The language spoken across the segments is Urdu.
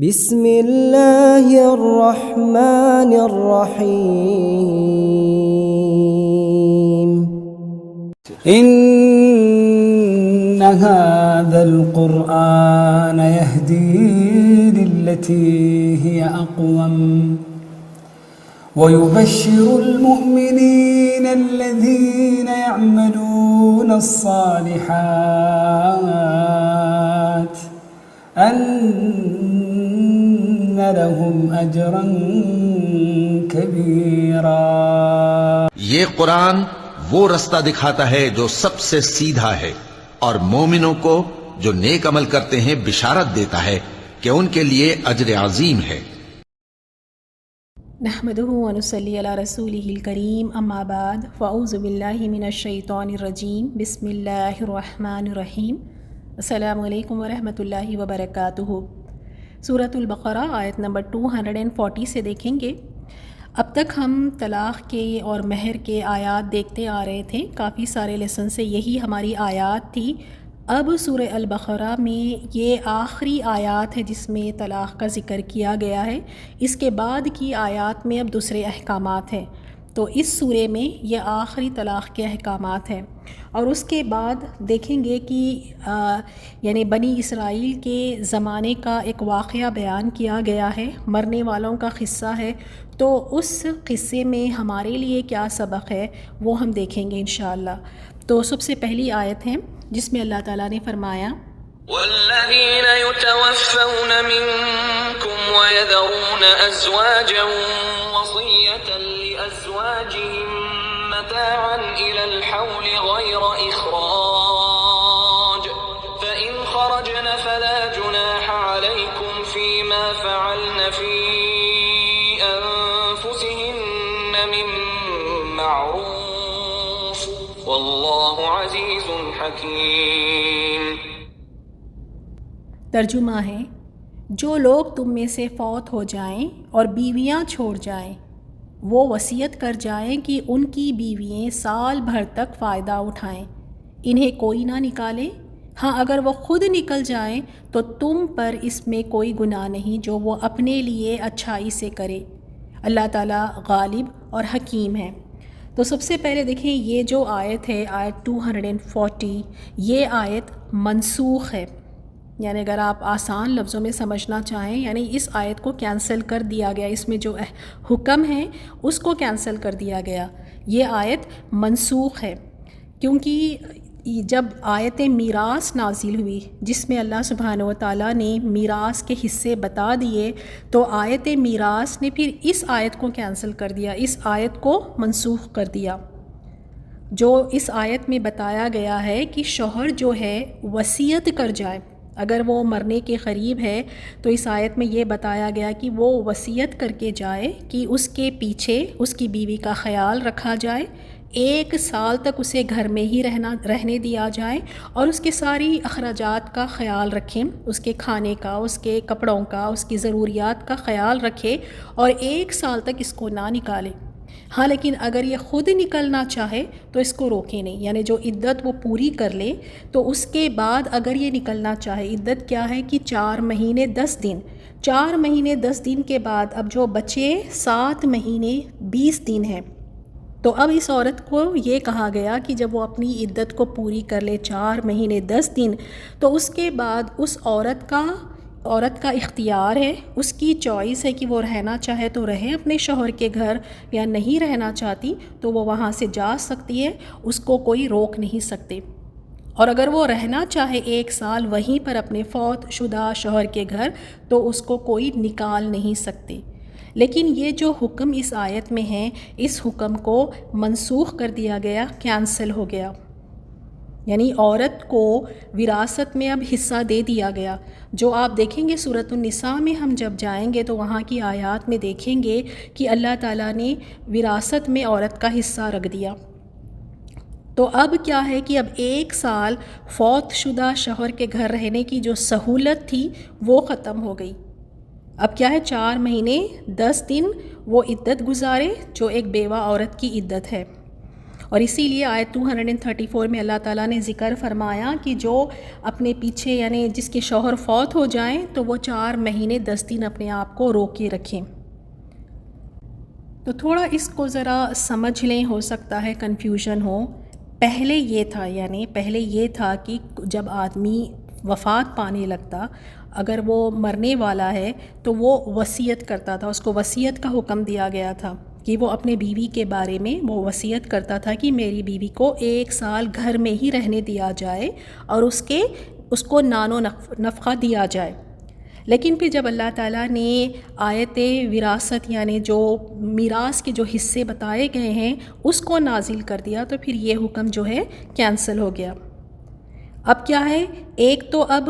بسم اللہ الرحمن الرحیم إن هذا القرآن يهدي للتي هي أقوم ويبشر المؤمنين الذين يعملون الصالحات أن لهم أجرا كبيرا. یہ قرآن وہ رستہ دکھاتا ہے جو سب سے سیدھا ہے، اور مومنوں کو جو نیک عمل کرتے ہیں بشارت دیتا ہے کہ ان کے لیے اجر عظیم ہے. نحمدہ ونصلی علی رسولہ الکریم، اما بعد، فاعوذ باللہ من الشیطان الرجیم، بسم اللہ الرحمن الرحیم. السلام علیکم ورحمۃ اللہ وبرکاتہ. سورۃ البقرہ آیت نمبر 240 سے دیکھیں گے. اب تک ہم طلاق کے اور مہر کے آیات دیکھتے آ رہے تھے، کافی سارے لیسن سے یہی ہماری آیات تھی. اب سورہ البقرہ میں یہ آخری آیات ہے جس میں طلاق کا ذکر کیا گیا ہے. اس کے بعد کی آیات میں اب دوسرے احکامات ہیں، تو اس سورے میں یہ آخری طلاق کے احکامات ہیں. اور اس کے بعد دیکھیں گے کہ یعنی بنی اسرائیل کے زمانے کا ایک واقعہ بیان کیا گیا ہے، مرنے والوں کا قصہ ہے. تو اس قصے میں ہمارے لیے کیا سبق ہے وہ ہم دیکھیں گے انشاءاللہ. تو سب سے پہلی آیت ہے جس میں اللہ تعالیٰ نے فرمایا والذین یتوفون منکم ویذرون ازواجا وصیة لأزواجهم متاعا إلى الحول غیر اخراج فإن خرجن فلا جناح علیکم فیما فعلن فی أنفسهن من معروف واللہ عزیز حکیم. ترجمہ ہے، جو لوگ تم میں سے فوت ہو جائیں اور بیویاں چھوڑ جائیں وہ وصیت کر جائیں کہ ان کی بیوییں سال بھر تک فائدہ اٹھائیں، انہیں کوئی نہ نکالے. ہاں اگر وہ خود نکل جائیں تو تم پر اس میں کوئی گناہ نہیں جو وہ اپنے لیے اچھائی سے کرے. اللہ تعالیٰ غالب اور حکیم ہے. تو سب سے پہلے دیکھیں یہ جو آیت ہے، آیت 240، یہ آیت منسوخ ہے. یعنی اگر آپ آسان لفظوں میں سمجھنا چاہیں، یعنی اس آیت کو کینسل کر دیا گیا، اس میں جو حکم ہے اس کو کینسل کر دیا گیا. یہ آیت منسوخ ہے کیونکہ جب آیت میراث نازل ہوئی جس میں اللہ سبحانہ و تعالیٰ نے میراث کے حصے بتا دیے، تو آیت میراث نے پھر اس آیت کو کینسل کر دیا، اس آیت کو منسوخ کر دیا. جو اس آیت میں بتایا گیا ہے کہ شوہر جو ہے وصیت کر جائے، اگر وہ مرنے کے قریب ہے تو اس آیت میں یہ بتایا گیا کہ وہ وصیت کر کے جائے کہ اس کے پیچھے اس کی بیوی کا خیال رکھا جائے، 1 سال تک اسے گھر میں ہی رہنے دیا جائے، اور اس کے ساری اخراجات کا خیال رکھیں، اس کے کھانے کا، اس کے کپڑوں کا، اس کی ضروریات کا خیال رکھے، اور 1 سال تک اس کو نہ نکالے. ہاں لیکن اگر یہ خود نکلنا چاہے تو اس کو روکے نہیں، یعنی جو عدت وہ پوری کر لے. تو اس کے بعد اگر یہ نکلنا چاہے، عدت کیا ہے کہ 4 مہینے 10 دن، 4 مہینے 10 دن کے بعد اب جو بچے 7 مہینے 20 دن ہیں، تو اب اس عورت کو یہ کہا گیا کہ جب وہ اپنی عدت کو پوری کر لے 4 مہینے 10 دن، تو اس کے بعد اس عورت کا اختیار ہے، اس کی چوائس ہے کہ وہ رہنا چاہے تو رہے اپنے شوہر کے گھر، یا نہیں رہنا چاہتی تو وہ وہاں سے جا سکتی ہے، اس کو کوئی روک نہیں سکتے. اور اگر وہ رہنا چاہے 1 سال وہیں پر اپنے فوت شدہ شوہر کے گھر تو اس کو کوئی نکال نہیں سکتے. لیکن یہ جو حکم اس آیت میں ہے، اس حکم کو منسوخ کر دیا گیا، کینسل ہو گیا. یعنی عورت کو وراثت میں اب حصہ دے دیا گیا. جو آپ دیکھیں گے سورۃ النساء میں ہم جب جائیں گے تو وہاں کی آیات میں دیکھیں گے کہ اللہ تعالیٰ نے وراثت میں عورت کا حصہ رکھ دیا. تو اب کیا ہے کہ اب 1 سال فوت شدہ شوہر کے گھر رہنے کی جو سہولت تھی وہ ختم ہو گئی. اب کیا ہے، 4 مہینے 10 دن وہ عدت گزارے جو ایک بیوہ عورت کی عدت ہے. اور اسی لیے آیت 234 میں اللہ تعالیٰ نے ذکر فرمایا کہ جو اپنے پیچھے یعنی جس کے شوہر فوت ہو جائیں تو وہ 4 مہینے 10 دن اپنے آپ کو روک کے رکھیں۔ تو تھوڑا اس کو ذرا سمجھ لیں، ہو سکتا ہے کنفیوژن ہو۔ پہلے یہ تھا کہ جب آدمی وفات پانے لگتا، اگر وہ مرنے والا ہے تو وہ وصیت کرتا تھا، اس کو وصیت کا حکم دیا گیا تھا کہ وہ اپنے بیوی کے بارے میں وہ وصیت کرتا تھا کہ میری بیوی کو 1 سال گھر میں ہی رہنے دیا جائے اور اس کو نان و نفقہ دیا جائے۔ لیکن پھر جب اللہ تعالیٰ نے آیت وراثت یعنی جو میراث کے جو حصے بتائے گئے ہیں اس کو نازل کر دیا تو پھر یہ حکم جو ہے کینسل ہو گیا۔ اب کیا ہے، ایک تو اب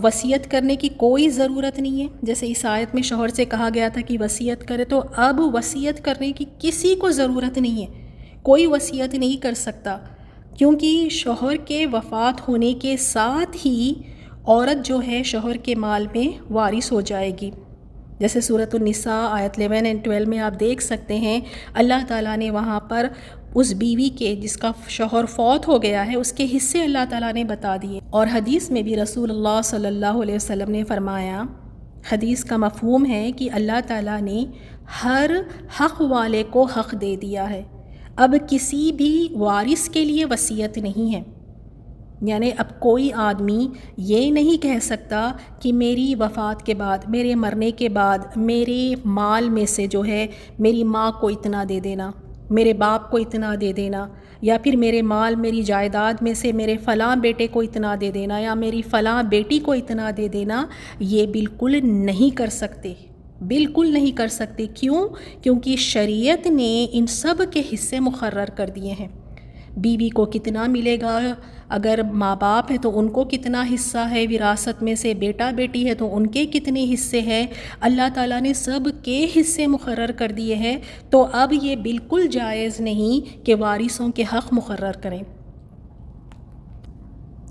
وصیت کرنے کی کوئی ضرورت نہیں ہے، جیسے اس آیت میں شوہر سے کہا گیا تھا کہ وصیت کرے، تو اب وصیت کرنے کی کسی کو ضرورت نہیں ہے، کوئی وصیت نہیں کر سکتا، کیونکہ شوہر کے وفات ہونے کے ساتھ ہی عورت جو ہے شوہر کے مال میں وارث ہو جائے گی۔ جیسے سورۃ النساء آیت 11 اور 12 میں آپ دیکھ سکتے ہیں، اللہ تعالیٰ نے وہاں پر اس بیوی کے جس کا شوہر فوت ہو گیا ہے اس کے حصے اللہ تعالیٰ نے بتا دیے۔ اور حدیث میں بھی رسول اللہ صلی اللہ علیہ وسلم نے فرمایا، حدیث کا مفہوم ہے کہ اللہ تعالیٰ نے ہر حق والے کو حق دے دیا ہے، اب کسی بھی وارث کے لیے وصیت نہیں ہے۔ یعنی اب کوئی آدمی یہ نہیں کہہ سکتا کہ میری وفات کے بعد، میرے مرنے کے بعد میرے مال میں سے جو ہے میری ماں کو اتنا دے دینا، میرے باپ کو اتنا دے دینا، یا پھر میرے مال میری جائیداد میں سے میرے فلاں بیٹے کو اتنا دے دینا یا میری فلاں بیٹی کو اتنا دے دینا، یہ بالکل نہیں کر سکتے، بالکل نہیں کر سکتے۔ کیوں؟ کیونکہ شریعت نے ان سب کے حصے مقرر کر دیے ہیں۔ بیوی کو کتنا ملے گا، اگر ماں باپ ہے تو ان کو کتنا حصہ ہے وراثت میں سے، بیٹا بیٹی ہے تو ان کے کتنے حصے ہیں، اللہ تعالیٰ نے سب کے حصے مقرر کر دیے ہیں۔ تو اب یہ بالکل جائز نہیں کہ وارثوں کے حق مقرر کریں۔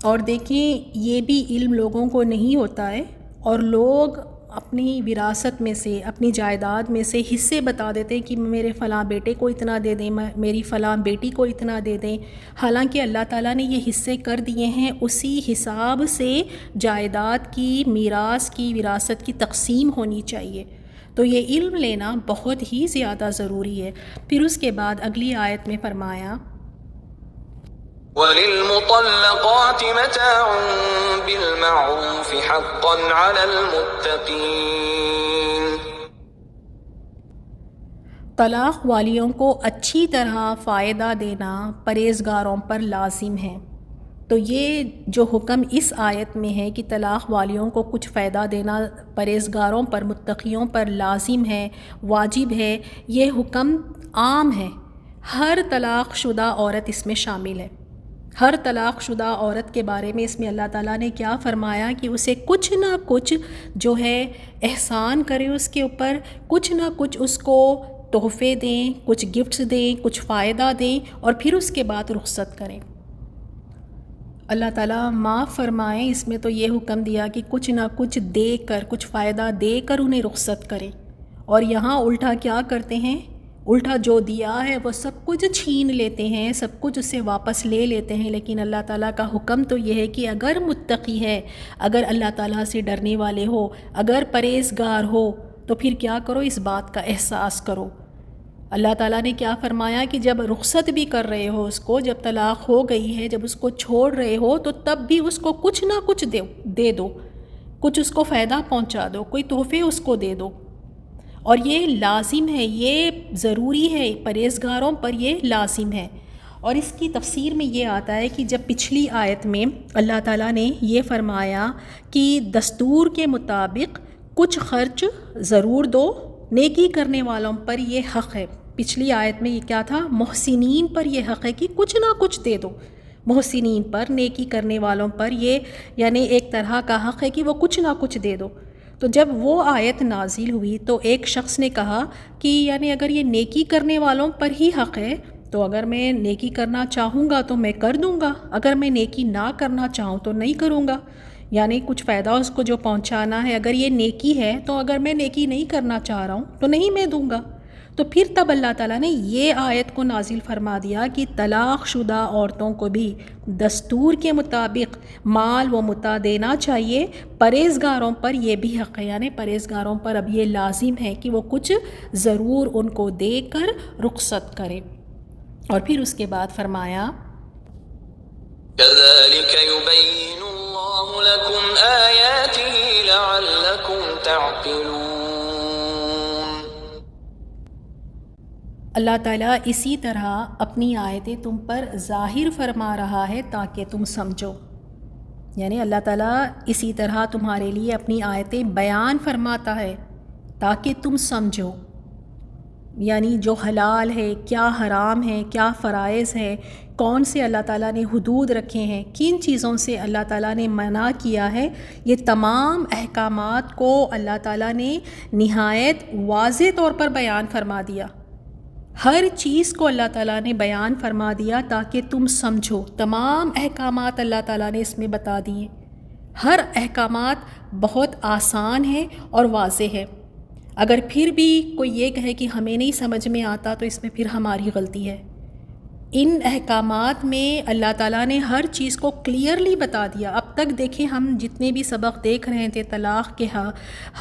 اور دیکھیں یہ بھی علم لوگوں کو نہیں ہوتا ہے، اور لوگ اپنی وراثت میں سے، اپنی جائیداد میں سے حصے بتا دیتے ہیں کہ میرے فلاں بیٹے کو اتنا دے دیں، میری فلاں بیٹی کو اتنا دے دیں، حالانکہ اللہ تعالیٰ نے یہ حصے کر دیے ہیں، اسی حساب سے جائیداد کی، میراث کی، وراثت کی تقسیم ہونی چاہیے۔ تو یہ علم لینا بہت ہی زیادہ ضروری ہے۔ پھر اس کے بعد اگلی آیت میں فرمایا، وَلِلْمُطَلَّقَاتِ مَتَاعٌ بِالْمَعْرُوفِ حَقًّا عَلَى الْمُتَّقِينَ۔ طلاق والیوں کو اچھی طرح فائدہ دینا پرہیزگاروں پر لازم ہے۔ تو یہ جو حکم اس آیت میں ہے کہ طلاق والیوں کو کچھ فائدہ دینا پرہیزگاروں پر، متقیوں پر لازم ہے، واجب ہے، یہ حکم عام ہے، ہر طلاق شدہ عورت اس میں شامل ہے۔ ہر طلاق شدہ عورت کے بارے میں اس میں اللہ تعالیٰ نے کیا فرمایا کہ اسے کچھ نہ کچھ جو ہے احسان کرے اس کے اوپر، کچھ نہ کچھ اس کو تحفے دیں، کچھ گفٹس دیں، کچھ فائدہ دیں، اور پھر اس کے بعد رخصت کریں۔ اللہ تعالیٰ معاف فرمائیں، اس میں تو یہ حکم دیا کہ کچھ نہ کچھ دے کر، کچھ فائدہ دے کر انہیں رخصت کریں، اور یہاں الٹا کیا کرتے ہیں، الٹا جو دیا ہے وہ سب کچھ چھین لیتے ہیں، سب کچھ اسے واپس لے لیتے ہیں۔ لیکن اللہ تعالیٰ کا حکم تو یہ ہے کہ اگر متقی ہے، اگر اللہ تعالیٰ سے ڈرنے والے ہو، اگر پرہیزگار ہو، تو پھر کیا کرو، اس بات کا احساس کرو۔ اللہ تعالیٰ نے کیا فرمایا کہ جب رخصت بھی کر رہے ہو اس کو، جب طلاق ہو گئی ہے، جب اس کو چھوڑ رہے ہو، تو تب بھی اس کو کچھ نہ کچھ دے دو، کچھ اس کو فائدہ پہنچا دو، کوئی تحفے اس کو دے دو۔ اور یہ لازم ہے، یہ ضروری ہے، پرہیزگاروں پر یہ لازم ہے۔ اور اس کی تفسیر میں یہ آتا ہے کہ جب پچھلی آیت میں اللہ تعالیٰ نے یہ فرمایا کہ دستور کے مطابق کچھ خرچ ضرور دو، نیکی کرنے والوں پر یہ حق ہے۔ پچھلی آیت میں یہ کیا تھا، محسنین پر یہ حق ہے کہ کچھ نہ کچھ دے دو، محسنین پر، نیکی کرنے والوں پر یہ یعنی ایک طرح کا حق ہے کہ وہ کچھ نہ کچھ دے دو۔ تو جب وہ آیت نازل ہوئی تو ایک شخص نے کہا کہ یعنی اگر یہ نیکی کرنے والوں پر ہی حق ہے تو اگر میں نیکی کرنا چاہوں گا تو میں کر دوں گا، اگر میں نیکی نہ کرنا چاہوں تو نہیں کروں گا۔ یعنی کچھ فائدہ اس کو جو پہنچانا ہے، اگر یہ نیکی ہے تو اگر میں نیکی نہیں کرنا چاہ رہا ہوں تو نہیں میں دوں گا۔ تو پھر تب اللہ تعالیٰ نے یہ آیت کو نازل فرما دیا کہ طلاق شدہ عورتوں کو بھی دستور کے مطابق مال و متاع دینا چاہیے. پرہیزگاروں پر یہ بھی حق ہے، یعنی پرہیزگاروں پر اب یہ لازم ہے کہ وہ کچھ ضرور ان کو دے کر رخصت کرے. اور پھر اس کے بعد فرمایا كذلك يبين الله لكم آياته لعلكم تعقلون. اللہ تعالیٰ اسی طرح اپنی آیتیں تم پر ظاہر فرما رہا ہے تاکہ تم سمجھو. یعنی اللہ تعالیٰ اسی طرح تمہارے لیے اپنی آیتیں بیان فرماتا ہے تاکہ تم سمجھو. یعنی جو حلال ہے، کیا حرام ہے، کیا فرائض ہے، کون سے اللہ تعالیٰ نے حدود رکھے ہیں، کن چیزوں سے اللہ تعالیٰ نے منع کیا ہے، یہ تمام احکامات کو اللہ تعالیٰ نے نہایت واضح طور پر بیان فرما دیا. ہر چیز کو اللہ تعالیٰ نے بیان فرما دیا تاکہ تم سمجھو. تمام احکامات اللہ تعالیٰ نے اس میں بتا دیے. ہر احکامات بہت آسان ہے اور واضح ہے. اگر پھر بھی کوئی یہ کہے کہ ہمیں نہیں سمجھ میں آتا تو اس میں پھر ہماری غلطی ہے. ان احکامات میں اللہ تعالیٰ نے ہر چیز کو کلیئرلی بتا دیا. اب تک دیکھیں ہم جتنے بھی سبق دیکھ رہے تھے طلاق کے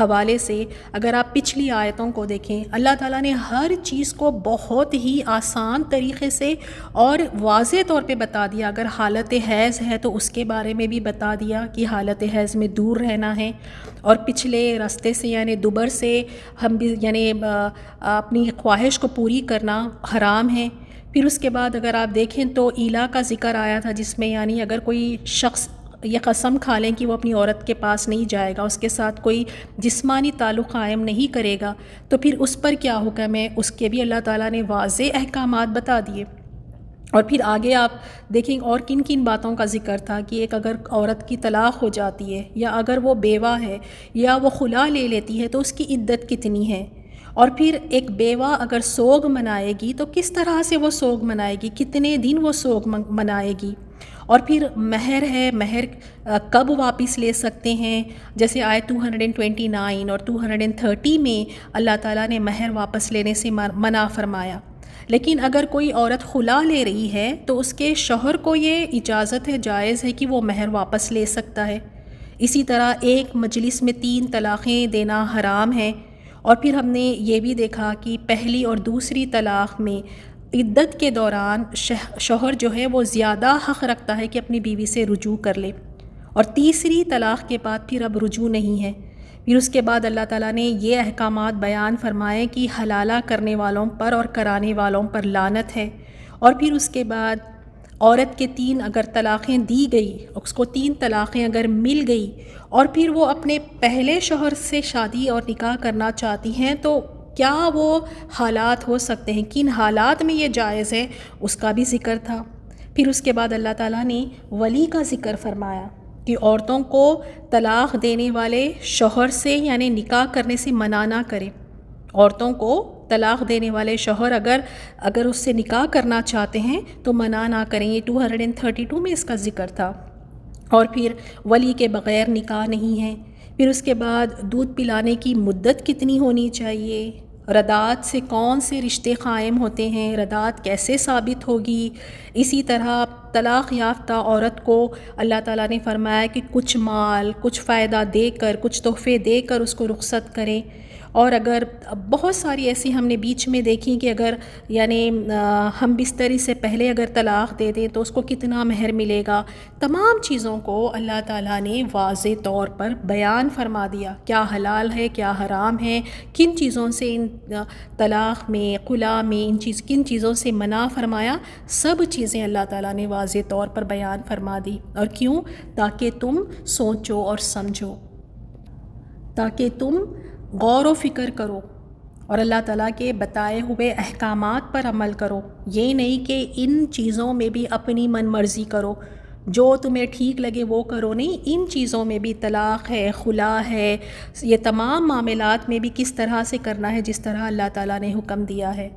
حوالے سے، اگر آپ پچھلی آیتوں کو دیکھیں اللہ تعالیٰ نے ہر چیز کو بہت ہی آسان طریقے سے اور واضح طور پہ بتا دیا. اگر حالت حیض ہے تو اس کے بارے میں بھی بتا دیا کہ حالت حیض میں دور رہنا ہے، اور پچھلے راستے سے یعنی دوبر سے ہم بھی یعنی اپنی خواہش کو پوری کرنا حرام ہے. پھر اس کے بعد اگر آپ دیکھیں تو ایلا کا ذکر آیا تھا، جس میں یعنی اگر کوئی شخص یہ قسم کھا لیں کہ وہ اپنی عورت کے پاس نہیں جائے گا، اس کے ساتھ کوئی جسمانی تعلق قائم نہیں کرے گا، تو پھر اس پر کیا حکم ہے، اس کے بھی اللہ تعالیٰ نے واضح احکامات بتا دیے. اور پھر آگے آپ دیکھیں اور کن کن باتوں کا ذکر تھا کہ ایک اگر عورت کی طلاق ہو جاتی ہے یا اگر وہ بیوہ ہے یا وہ خلا لے لیتی ہے تو اس کی عدت کتنی ہے. اور پھر ایک بیوہ اگر سوگ منائے گی تو کس طرح سے وہ سوگ منائے گی، کتنے دن وہ سوگ منائے گی. اور پھر مہر ہے، مہر کب واپس لے سکتے ہیں، جیسے آیت 229 اور 230 میں اللہ تعالیٰ نے مہر واپس لینے سے منع فرمایا. لیکن اگر کوئی عورت خلا لے رہی ہے تو اس کے شوہر کو یہ اجازت ہے، جائز ہے کہ وہ مہر واپس لے سکتا ہے. اسی طرح ایک مجلس میں 3 طلاقیں دینا حرام ہے. اور پھر ہم نے یہ بھی دیکھا کہ پہلی اور دوسری طلاق میں عدت کے دوران شوہر جو ہے وہ زیادہ حق رکھتا ہے کہ اپنی بیوی سے رجوع کر لے، اور تیسری طلاق کے بعد پھر اب رجوع نہیں ہے. پھر اس کے بعد اللہ تعالیٰ نے یہ احکامات بیان فرمائے کہ حلالہ کرنے والوں پر اور کرانے والوں پر لعنت ہے. اور پھر اس کے بعد عورت کے 3 اگر طلاقیں دی گئی، اس کو 3 طلاقیں اگر مل گئی اور پھر وہ اپنے پہلے شوہر سے شادی اور نکاح کرنا چاہتی ہیں تو کیا وہ حالات ہو سکتے ہیں، کن حالات میں یہ جائز ہے، اس کا بھی ذکر تھا. پھر اس کے بعد اللہ تعالیٰ نے ولی کا ذکر فرمایا کہ عورتوں کو طلاق دینے والے شوہر سے یعنی نکاح کرنے سے منع نہ کرے. عورتوں کو طلاق دینے والے شوہر اگر اس سے نکاح کرنا چاہتے ہیں تو منع نہ کریں. یہ 232 میں اس کا ذکر تھا. اور پھر ولی کے بغیر نکاح نہیں ہے. پھر اس کے بعد دودھ پلانے کی مدت کتنی ہونی چاہیے، رضاعت سے کون سے رشتے قائم ہوتے ہیں، رضاعت کیسے ثابت ہوگی. اسی طرح طلاق یافتہ عورت کو اللہ تعالیٰ نے فرمایا کہ کچھ مال، کچھ فائدہ دے کر، کچھ تحفے دے کر اس کو رخصت کریں. اور اگر بہت ساری ایسی ہم نے بیچ میں دیکھی کہ اگر یعنی ہم بستری سے پہلے اگر طلاق دے دیں تو اس کو کتنا مہر ملے گا. تمام چیزوں کو اللہ تعالیٰ نے واضح طور پر بیان فرما دیا، کیا حلال ہے، کیا حرام ہے، کن چیزوں سے ان طلاق میں، خلا میں کن چیزوں سے منع فرمایا. سب چیزیں اللہ تعالیٰ نے واضح طور پر بیان فرما دی. اور کیوں؟ تاکہ تم سوچو اور سمجھو، تاکہ تم غور و فکر کرو اور اللہ تعالیٰ کے بتائے ہوئے احکامات پر عمل کرو. یہ نہیں کہ ان چیزوں میں بھی اپنی من مرضی کرو، جو تمہیں ٹھیک لگے وہ کرو. نہیں، ان چیزوں میں بھی طلاق ہے، خلا ہے، یہ تمام معاملات میں بھی کس طرح سے کرنا ہے جس طرح اللہ تعالیٰ نے حکم دیا ہے.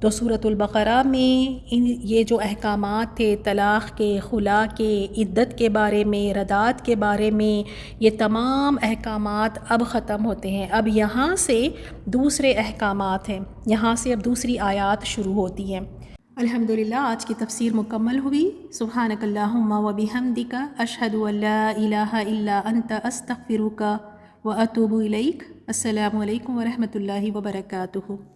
تو سورۃ البقرہ میں یہ جو احکامات تھے طلاق کے، خلا کے، عدت کے بارے میں، ردات کے بارے میں، یہ تمام احکامات اب ختم ہوتے ہیں. اب یہاں سے دوسرے احکامات ہیں، یہاں سے اب دوسری آیات شروع ہوتی ہیں. الحمدللہ آج کی تفسیر مکمل ہوئی. سبحانک اللہم و بحمدک اشہد ان لا الہ الا انت استغفرک و اتوب الیک. السلام علیکم ورحمۃ اللہ وبرکاتہ.